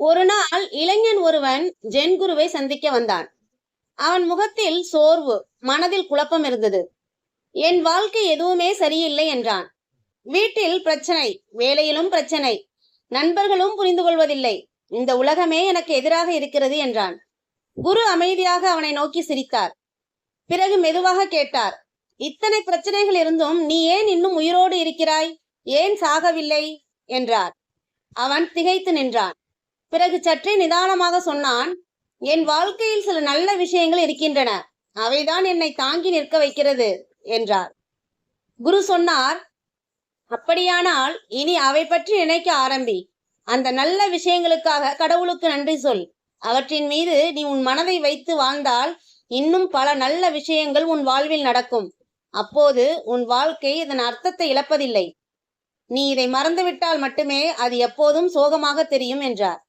ஒரு நாள் இளைஞன் ஒருவன் ஜென் குருவை சந்திக்க வந்தான். அவன் முகத்தில் சோர்வு, மனதில் குழப்பம் இருந்தது. என் வாழ்க்கை எதுவுமே சரியில்லை என்றான். வீட்டில் பிரச்சனை, வேலையிலும் பிரச்சனை, நண்பர்களும் புரிந்து கொள்வதில்லை. இந்த உலகமே எனக்கு எதிராக இருக்கிறது என்றான். குரு அமைதியாக அவனை நோக்கி சிரித்தார். பிறகு மெதுவாக கேட்டார், இத்தனை பிரச்சனைகள் இருந்தும் நீ ஏன் இன்னும் உயிரோடு இருக்கிறாய்? ஏன் சாகவில்லை என்றார். அவன் திகைத்து நின்றான். பிறகு சற்றே நிதானமாக சொன்னான், என் வாழ்க்கையில் சில நல்ல விஷயங்கள் இருக்கின்றன, அவைதான் என்னை தாங்கி நிற்க வைக்கிறது என்றார். குரு சொன்னார், அப்படியானால் இனி அவை பற்றி நினைக்க ஆரம்பி. அந்த நல்ல விஷயங்களுக்காக கடவுளுக்கு நன்றி சொல். அவற்றின் மீது நீ உன் மனதை வைத்து வாழ்ந்தால் இன்னும் பல நல்ல விஷயங்கள் உன் வாழ்வில் நடக்கும். அப்போது உன் வாழ்க்கை இதன் அர்த்தத்தை இழப்பதில்லை. நீ இதை மறந்துவிட்டால் மட்டுமே அது எப்போதும் சோகமாக தெரியும் என்றார்.